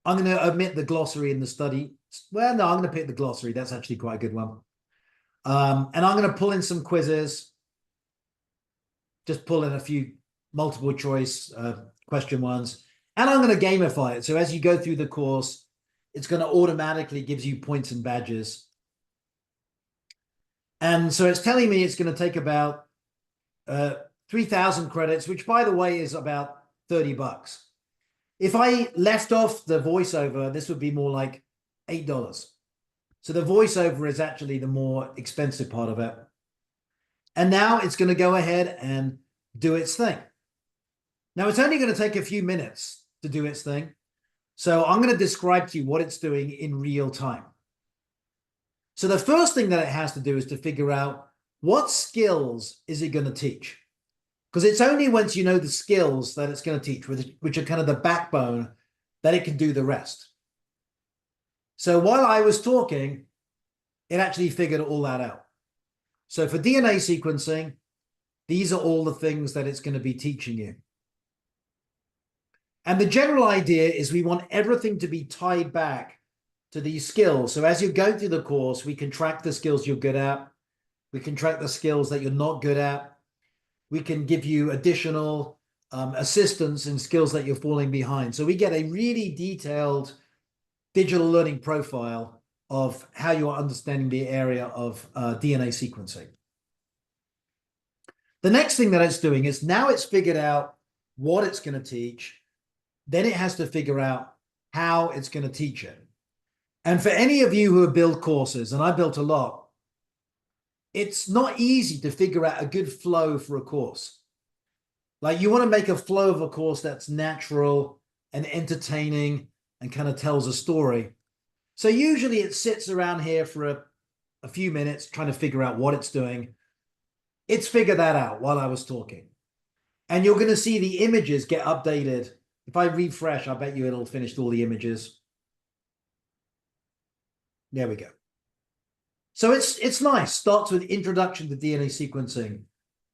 I'm going to omit the glossary in the study. Well, no, I'm going to pick the glossary. That's actually quite a good one. And I'm going to pull in some quizzes. Just pull in a few multiple choice question ones. And I'm going to gamify it. So as you go through the course, it's going to automatically give you points and badges. And so it's telling me it's going to take about 3,000 credits, which, by the way, is about $30. If I left off the voiceover, this would be more like $8. So the voiceover is actually the more expensive part of it. And now it's going to go ahead and do its thing. Now, it's only going to take a few minutes to do its thing. So I'm going to describe to you what it's doing in real time. So the first thing that it has to do is to figure out what skills is it going to teach. Because it's only once you know the skills that it's going to teach, which are kind of the backbone, that it can do the rest. So while I was talking, it actually figured all that out. So for DNA sequencing, these are all the things that it's going to be teaching you. And the general idea is we want everything to be tied back to these skills. So as you're going through the course, we can track the skills you're good at. We can track the skills that you're not good at. We can give you additional assistance in skills that you're falling behind. So we get a really detailed digital learning profile of how you're understanding the area of DNA sequencing. The next thing that it's doing is now it's figured out what it's going to teach. Then it has to figure out how it's going to teach it. And for any of you who have built courses, and I built a lot, it's not easy to figure out a good flow for a course. Like, you want to make a flow of a course that's natural and entertaining and kind of tells a story. So usually it sits around here for a few minutes trying to figure out what it's doing. It's figured that out while I was talking. And you're going to see the images get updated. If I refresh, I bet you it'll finish all the images. There we go. So it's nice. Starts with introduction to DNA sequencing,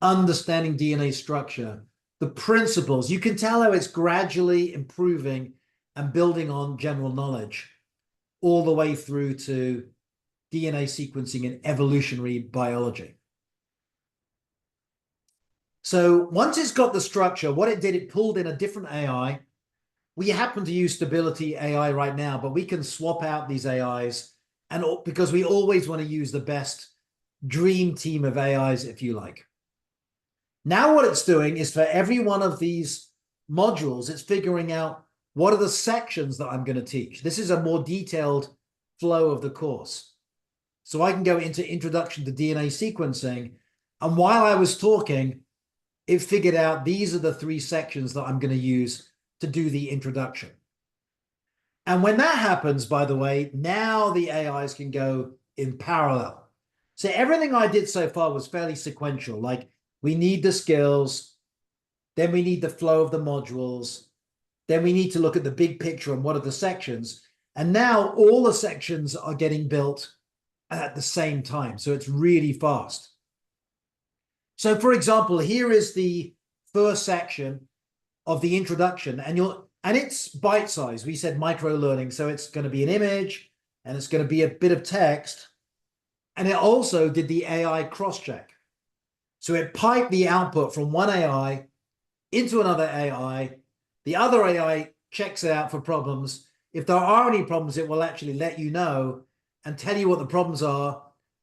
understanding DNA structure, the principles. You can tell how it's gradually improving and building on general knowledge all the way through to DNA sequencing and evolutionary biology. So once it's got the structure, what it did, it pulled in a different AI. We happen to use Stability AI right now, but we can swap out these AIs, and because we always want to use the best dream team of AIs, if you like. Now what it's doing is for every one of these modules, it's figuring out what are the sections that I'm going to teach. This is a more detailed flow of the course. So I can go into Introduction to DNA Sequencing, and while I was talking, it figured out these are the 3 sections that I'm going to use to do the introduction. And when that happens, by the way, now the AIs can go in parallel. So everything I did so far was fairly sequential. Like, we need the skills, then we need the flow of the modules, then we need to look at the big picture and what are the sections. And now all the sections are getting built at the same time. So it's really fast. So for example, here is the first section of the introduction, and it's bite-sized. We said micro learning, so it's going to be an image and it's going to be a bit of text. And it also did the AI cross-check. So it piped the output from one AI into another AI. The other AI checks it out for problems. If there are any problems, it will actually let you know and tell you what the problems are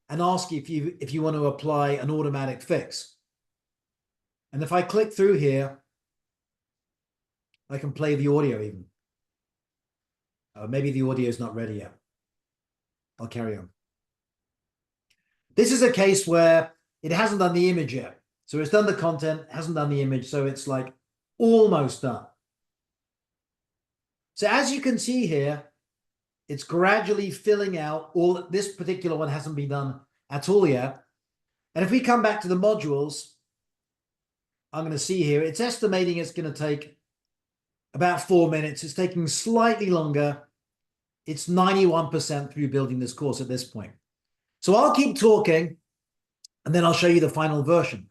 and ask you if you want to apply an automatic fix. And if I click through here, I can play the audio even. Maybe the audio is not ready yet. I'll carry on. This is a case where it hasn't done the image yet. So it's done the content, hasn't done the image. So it's like almost done. So as you can see here, it's gradually filling out all. This particular one hasn't been done at all yet. And if we come back to the modules, I'm going to see here, it's estimating it's going to take about 4 minutes. It's taking slightly longer It's 91% through building this course at this point. So I'll keep talking and then I'll show you the final version.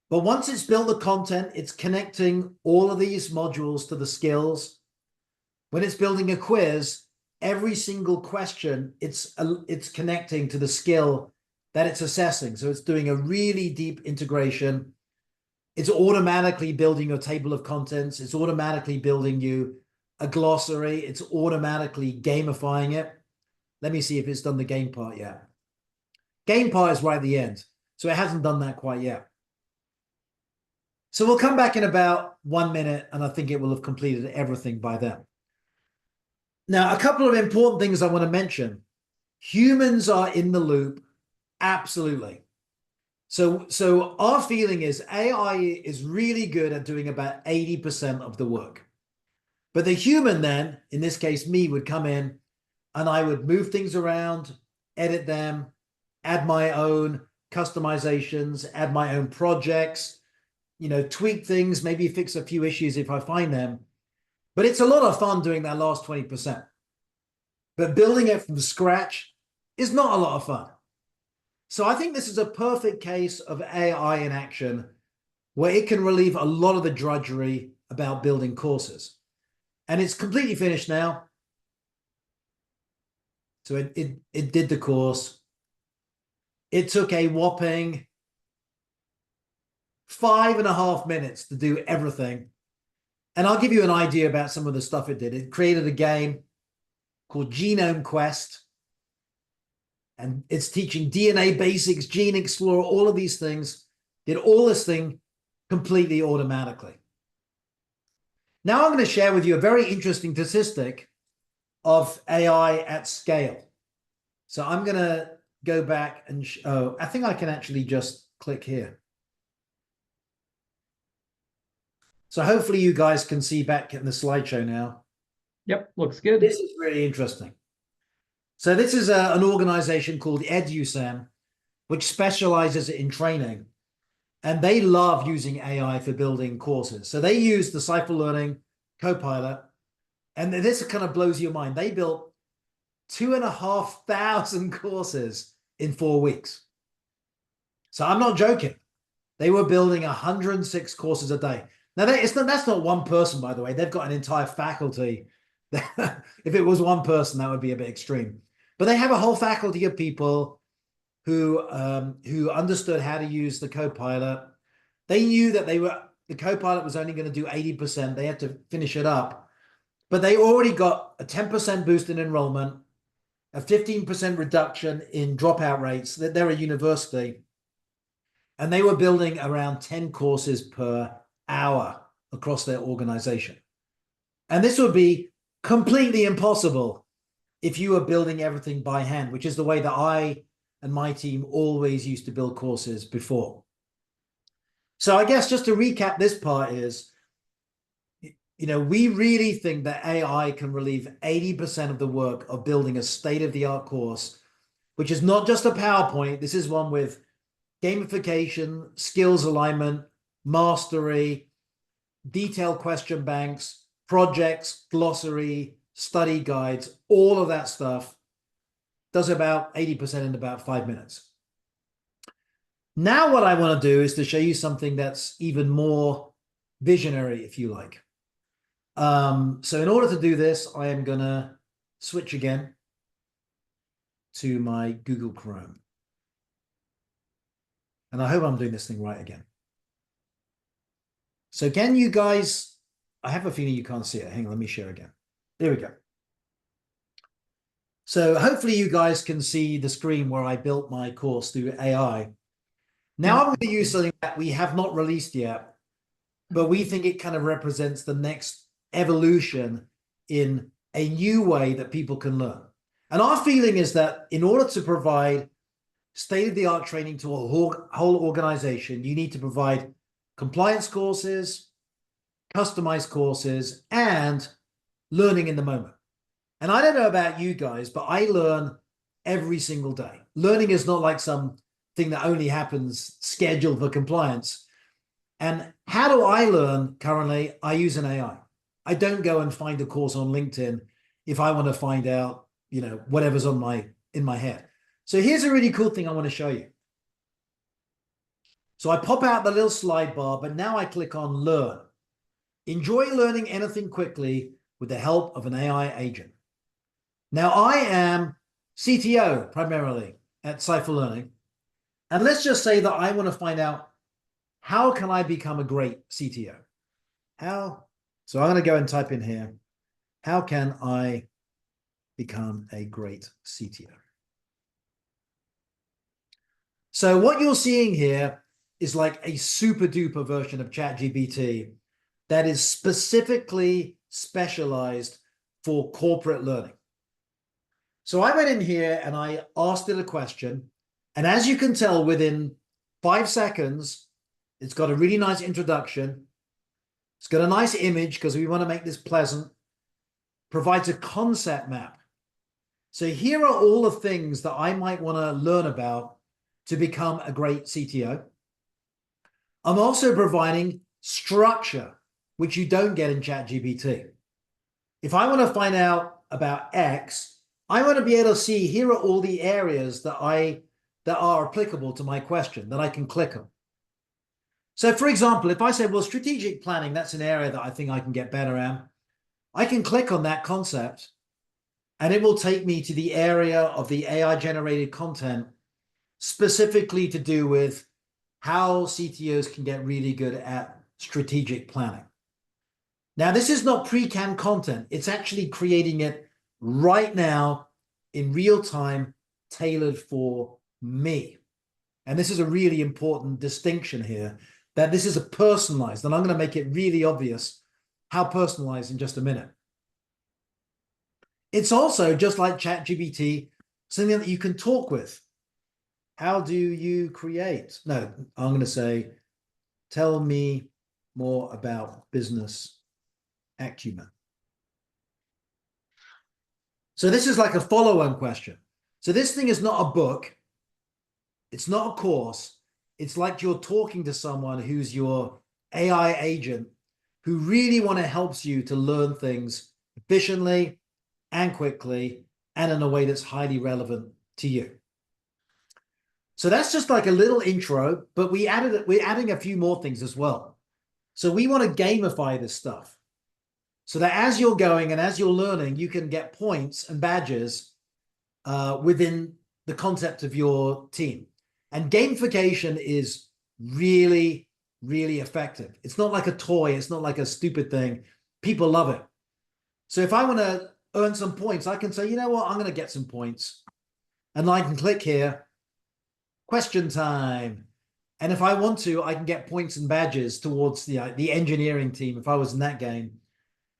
But once it's built the content, it's connecting all of these modules to the skills. When it's building a quiz, every single question, it's connecting to the skill that it's assessing. So it's doing a really deep integration. It's automatically building your table of contents. It's automatically building you a glossary. It's automatically gamifying it. Let me see if it's done the game part yet. Game part is right at the end. So it hasn't done that quite yet. So we'll come back in about 1 minute, and I think it will have completed everything by then. Now, a couple of important things I want to mention. Humans are in the loop, absolutely. So our feeling is AI is really good at doing about 80% of the work. But the human then, in this case me, would come in and I would move things around, edit them, add my own customizations, add my own projects, tweak things, maybe fix a few issues if I find them. But it's a lot of fun doing that last 20%. But building it from scratch is not a lot of fun. So I think this is a perfect case of AI in action where it can relieve a lot of the drudgery about building courses. And it's completely finished now. So it did the course. It took a whopping 5.5 minutes to do everything. And I'll give you an idea about some of the stuff it did. It created a game called Genome Quest. And it's teaching DNA basics, Gene Explorer, all of these things. Did all this thing completely automatically. Now I'm going to share with you a very interesting statistic of AI at scale. So I'm going to go back and I think I can actually just click here. So hopefully you guys can see back in the slideshow now. Yep, looks good. This is really interesting. So this is an organization called EDUCEM, which specializes in training. And they love using AI for building courses. So they use the CYPHER Learning Copilot. And this kind of blows your mind. They built 2,500 courses in 4 weeks. So I'm not joking. They were building 106 courses a day. Now, that's not one person, by the way. They've got an entire faculty. If it was one person, that would be a bit extreme. But they have a whole faculty of people who understood how to use the Copilot. They knew that the Copilot was only going to do 80%. They had to finish it up. But they already got a 10% boost in enrollment, a 15% reduction in dropout rates. They're a university. And they were building around 10 courses per hour across their organization. And this would be completely impossible if you were building everything by hand, which is the way that I and my team always used to build courses before. So I guess just to recap this part is, we really think that AI can relieve 80% of the work of building a state-of-the-art course, which is not just a PowerPoint. This is one with gamification, skills alignment, mastery, detailed question banks, projects, glossary, study guides, all of that stuff. Does about 80% in about 5 minutes. Now what I want to do is to show you something that's even more visionary, if you like. So in order to do this, I am going to switch again to my Google Chrome. And I hope I'm doing this thing right again. So can you guys, I have a feeling you can't see it. Hang on, let me share again. There we go. So hopefully you guys can see the screen where I built my course through AI. Now I'm going to use something that we have not released yet, but we think it kind of represents the next evolution in a new way that people can learn. And our feeling is that in order to provide state-of-the-art training to a whole organization, you need to provide compliance courses, customized courses, and learning in the moment. And I don't know about you guys, but I learn every single day. Learning is not like something that only happens scheduled for compliance. And how do I learn currently? I use an AI. I don't go and find a course on LinkedIn if I want to find out, whatever's in my head. So here's a really cool thing I want to show you. So I pop out the little slide bar, but now I click on Learn. Enjoy learning anything quickly with the help of an AI agent. Now I am CTO primarily at CYPHER Learning. And let's just say that I want to find out, how can I become a great CTO? So I'm going to go and type in here, how can I become a great CTO? So what you're seeing here is like a super duper version of ChatGPT that is specifically specialized for corporate learning. So I went in here and I asked it a question. And as you can tell, within 5 seconds, it's got a really nice introduction. It's got a nice image because we want to make this pleasant. Provides a concept map. So here are all the things that I might want to learn about to become a great CTO. I'm also providing structure, which you don't get in ChatGPT. If I want to find out about X, I want to be able to see, here are all the areas that are applicable to my question that I can click on. So for example, if I say, well, strategic planning, that's an area that I think I can get better at. I can click on that concept and it will take me to the area of the AI generated content specifically to do with how CTOs can get really good at strategic planning. Now, this is not pre-canned content. It's actually creating it right now in real time, tailored for me. And this is a really important distinction here, that this is a personalized, and I'm going to make it really obvious how personalized in just a minute. It's also, just like ChatGPT, something that you can talk with. How do you create? No, I'm going to say, tell me more about business acumen. So this is like a follow-on question. So this thing is not a book. It's not a course. It's like you're talking to someone who's your AI agent who really helps you to learn things efficiently and quickly and in a way that's highly relevant to you. So that's just like a little intro, but we're adding a few more things as well. So we want to gamify this stuff so that as you're going and as you're learning, you can get points and badges within the concept of your team. And gamification is really, really effective. It's not like a toy. It's not like a stupid thing. People love it. So if I want to earn some points, I can say, you know what, I'm going to get some points. And I can click here, question time. And if I want to, I can get points and badges towards the engineering team, if I was in that game,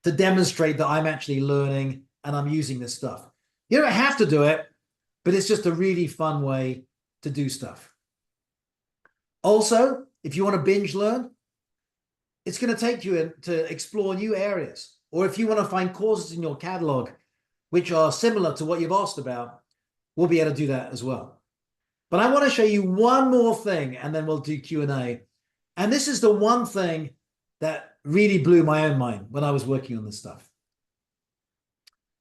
to demonstrate that I'm actually learning and I'm using this stuff. You don't have to do it, but it's just a really fun way to do stuff. Also, if you want to binge learn, it's going to take you to explore new areas. Or if you want to find courses in your catalog which are similar to what you've asked about, we'll be able to do that as well. But I want to show you one more thing and then we'll do Q&A. And this is the one thing that really blew my own mind when I was working on this stuff.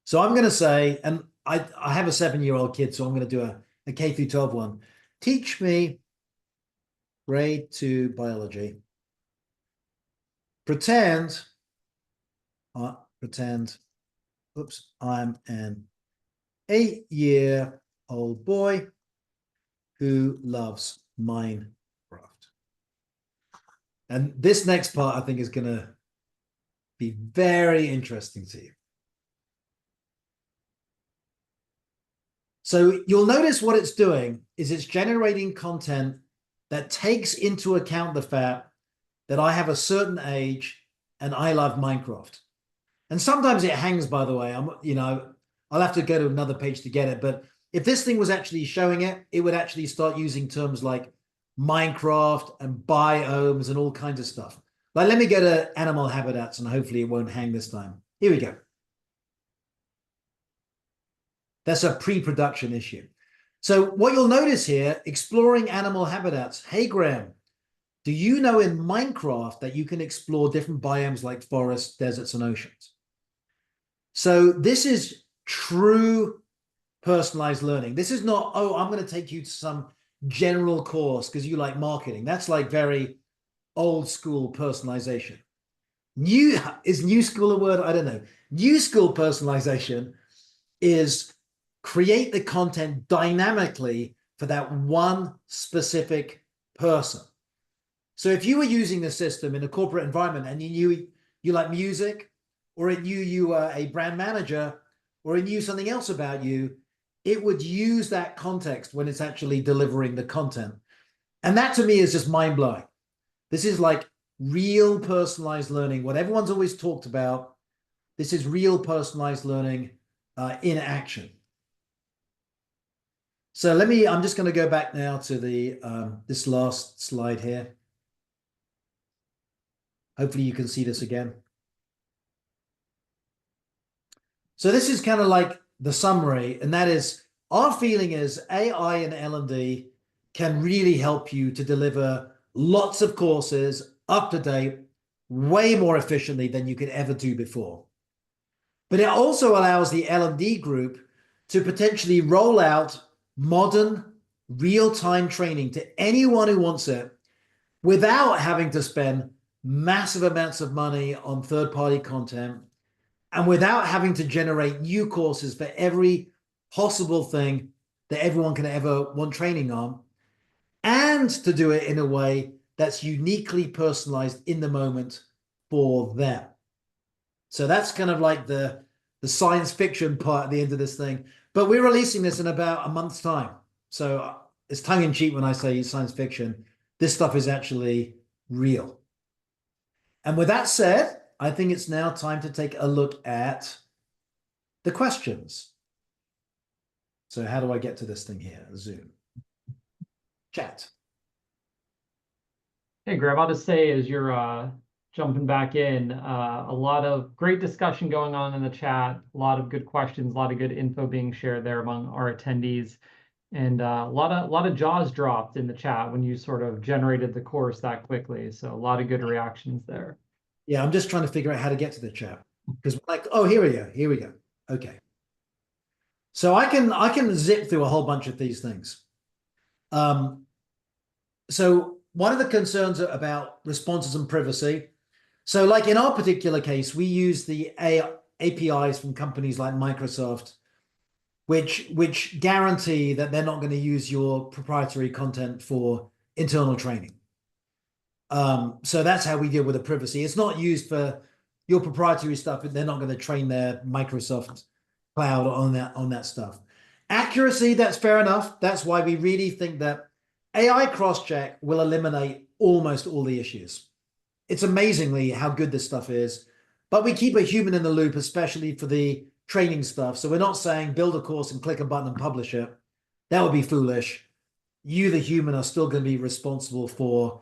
So I'm going to say, and I have a 7-year-old kid, so I'm going to do a K through 12 one. Teach me grade 2 biology. Pretend, oops, I'm an 8-year-old boy who loves Minecraft. And this next part, I think, is going to be very interesting to you. So you'll notice what it's doing is it's generating content that takes into account the fact that I have a certain age and I love Minecraft. And sometimes it hangs, by the way. I'll have to go to another page to get it. But if this thing was actually showing it, it would actually start using terms like Minecraft and biomes and all kinds of stuff. Like, let me go to animal habitats and hopefully it won't hang this time. Here we go. That's a pre-production issue. So what you'll notice here, exploring animal habitats. Hey, Graham, do you know in Minecraft that you can explore different biomes like forests, deserts, and oceans? So this is true personalized learning. This is not, oh, I'm going to take you to some general course because you like marketing. That's like very old school personalization. New school a word? I don't know. New school personalization is create the content dynamically for that one specific person. So if you were using the system in a corporate environment and you knew you like music, or it knew you were a brand manager, or it knew something else about you, it would use that context when it's actually delivering the content. And that to me is just mind blowing. This is like real personalized learning, what everyone's always talked about. This is real personalized learning in action. So I'm just going to go back now to this last slide here. Hopefully you can see this again. So this is kind of like the summary, and that is our feeling is AI and L&D can really help you to deliver lots of courses up to date, way more efficiently than you could ever do before. But it also allows the L&D group to potentially roll out modern real-time training to anyone who wants it without having to spend massive amounts of money on third-party content and without having to generate new courses for every possible thing that everyone can ever want training on, and to do it in a way that's uniquely personalized in the moment for them. So that's kind of like the science fiction part at the end of this thing. But we're releasing this in about a month's time. So it's tongue in cheek when I say science fiction. This stuff is actually real. And with that said, I think it's now time to take a look at the questions. So how do I get to this thing here? Zoom. Chat. Hey, Graham, I'll just say as you're jumping back in, a lot of great discussion going on in the chat, a lot of good questions, a lot of good info being shared there among our attendees, and a lot of jaws dropped in the chat when you sort of generated the course that quickly. So a lot of good reactions there. Yeah, I'm just trying to figure out how to get to the chat because like, oh, here we go. Okay. So I can zip through a whole bunch of these things. So one of the concerns about responses and privacy. So like in our particular case, we use the APIs from companies like Microsoft, which guarantee that they're not going to use your proprietary content for internal training. So that's how we deal with the privacy. It's not used for your proprietary stuff. They're not going to train their Microsoft cloud on that stuff. Accuracy, that's fair enough. That's why we really think that AI cross-check will eliminate almost all the issues. It's amazingly how good this stuff is, but we keep a human in the loop, especially for the training stuff. So we're not saying build a course and click a button and publish it. That would be foolish. You, the human, are still going to be responsible for,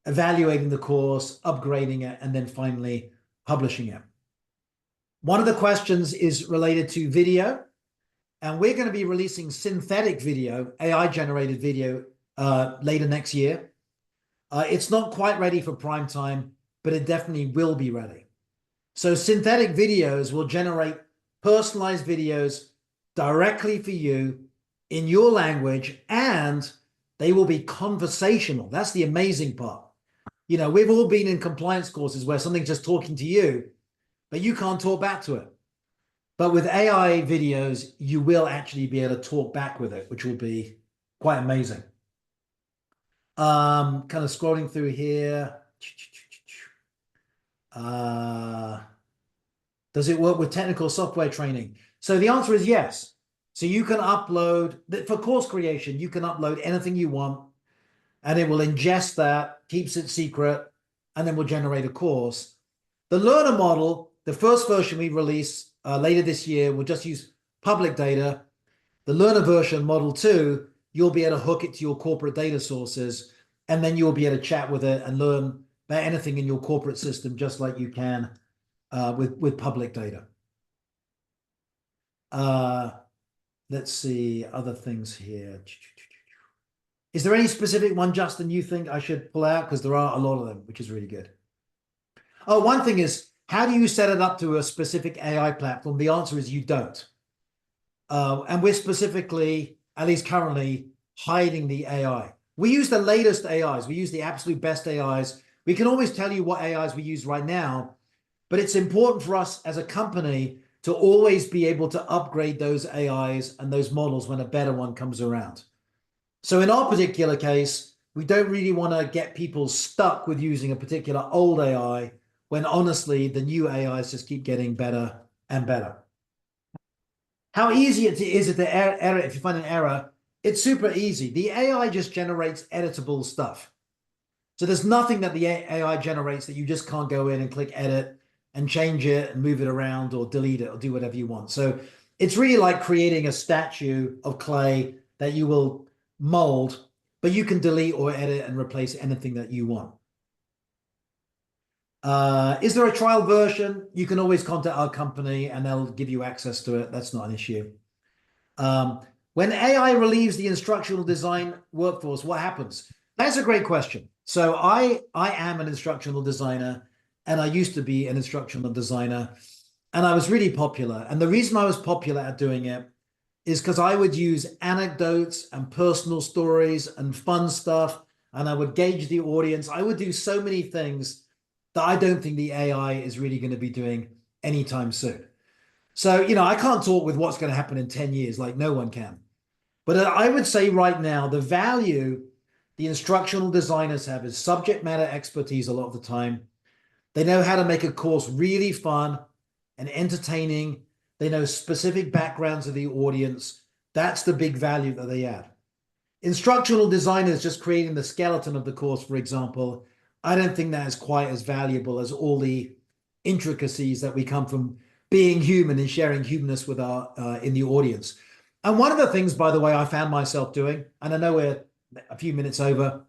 evaluating the course, upgrading it, and then finally publishing it. One of the questions is related to video, and we're going to be releasing synthetic video, AI-generated video, later next year. It's not quite ready for prime time, but it definitely will be ready. So synthetic videos will generate personalized videos directly for you in your language, and they will be conversational. That's the amazing part. We've all been in compliance courses where something's just talking to you, but you can't talk back to it. But with AI videos, you will actually be able to talk back with it, which will be quite amazing. Kind of scrolling through here. Does it work with technical software training? So the answer is yes. So you can upload, for course creation, you can upload anything you want, and it will ingest that, keeps it secret, and then will generate a course. The learner model, the first version we release later this year, will just use public data. The learner version, model 2, you'll be able to hook it to your corporate data sources, and then you'll be able to chat with it and learn about anything in your corporate system, just like you can with public data. Let's see other things here. Is there any specific one, Justin, you think I should pull out? Because there are a lot of them, which is really good. Oh, one thing is How do you set it up to a specific AI platform? The answer is you don't. And we're specifically, at least currently, hiding the AI. We use the latest AIs. We use the absolute best AIs. We can always tell you what AIs we use right now, but it's important for us as a company to always be able to upgrade those AIs and those models when a better one comes around. So in our particular case, we don't really want to get people stuck with using a particular old AI when honestly, the new AIs just keep getting better and better. How easy is it to edit if you find an error? It's super easy. The AI just generates editable stuff. So there's nothing that the AI generates that you just can't go in and click edit and change it and move it around or delete it or do whatever you want. So it's really like creating a statue of clay that you will mold, but you can delete or edit and replace anything that you want. Is there a trial version? You can always contact our company and they'll give you access to it. That's not an issue. When AI relieves the instructional design workforce, what happens? That's a great question. So I am an instructional designer, and I used to be an instructional designer, and I was really popular. And the reason I was popular at doing it is because I would use anecdotes and personal stories and fun stuff, and I would gauge the audience. I would do so many things that I don't think the AI is really going to be doing anytime soon. So, I can't talk with what's going to happen in 10 years, like no one can. But I would say right now, the value the instructional designers have is subject matter expertise a lot of the time. They know how to make a course really fun and entertaining. They know specific backgrounds of the audience. That's the big value that they add. Instructional designers just creating the skeleton of the course, for example, I don't think that is quite as valuable as all the intricacies that we come from being human and sharing humanness with our in the audience. And one of the things, by the way, I found myself doing, and I know we're a few minutes over,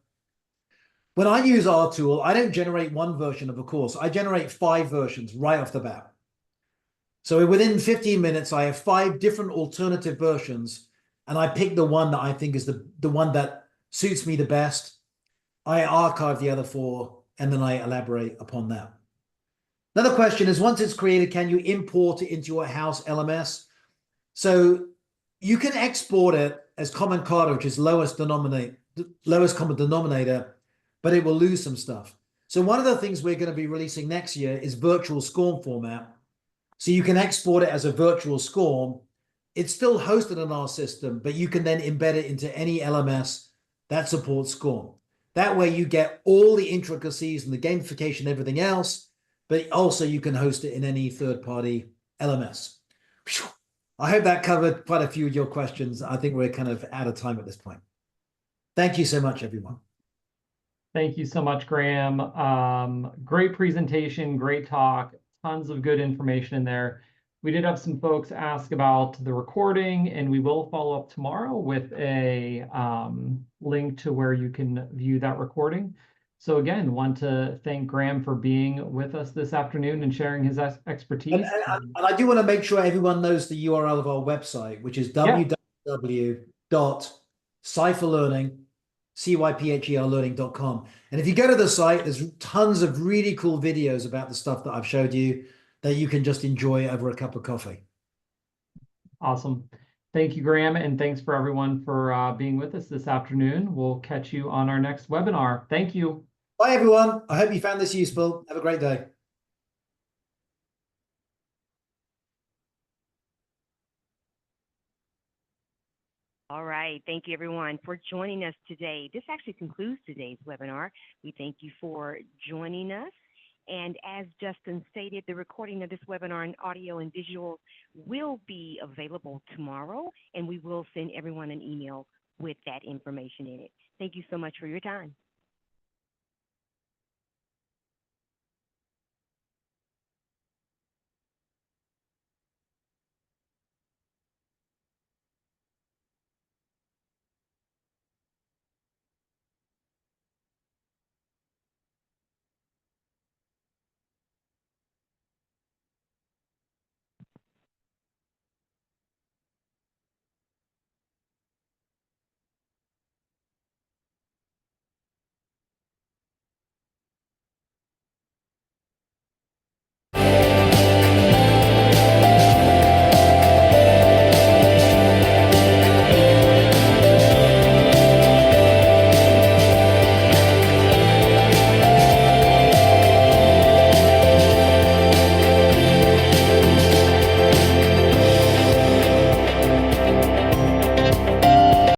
when I use our tool, I don't generate one version of a course. I generate 5 versions right off the bat. So within 15 minutes, I have 5 different alternative versions, and I pick the one that I think is the one that suits me the best. I archive the other 4, and then I elaborate upon that. Another question is, once it's created, can you import it into your house LMS? So you can export it as common kata, which is lowest common denominator, but it will lose some stuff. So one of the things we're going to be releasing next year is virtual SCORM format. So you can export it as a virtual SCORM. It's still hosted on our system, but you can then embed it into any LMS that supports SCORM. That way you get all the intricacies and the gamification and everything else, but also you can host it in any third-party LMS. I hope that covered quite a few of your questions. I think we're kind of out of time at this point. Thank you so much, everyone. Thank you so much, Graham. Great presentation, great talk, tons of good information in there. We did have some folks ask about the recording, and we will follow up tomorrow with a link to where you can view that recording. So again, want to thank Graham for being with us this afternoon and sharing his expertise. And I do want to make sure everyone knows the URL of our website, which is www.cypherlearning, CYPHERlearning.com. And if you go to the site, there's tons of really cool videos about the stuff that I've showed you that you can just enjoy over a cup of coffee. Awesome. Thank you, Graham, and thanks for everyone for being with us this afternoon. We'll catch you on our next webinar. Thank you. Bye, everyone. I hope you found this useful. Have a great day. All right. Thank you, everyone, for joining us today. This actually concludes today's webinar. We thank you for joining us. And as Justin stated, the recording of this webinar in audio and visual will be available tomorrow, and we will send everyone an email with that information in it. Thank you so much for your time.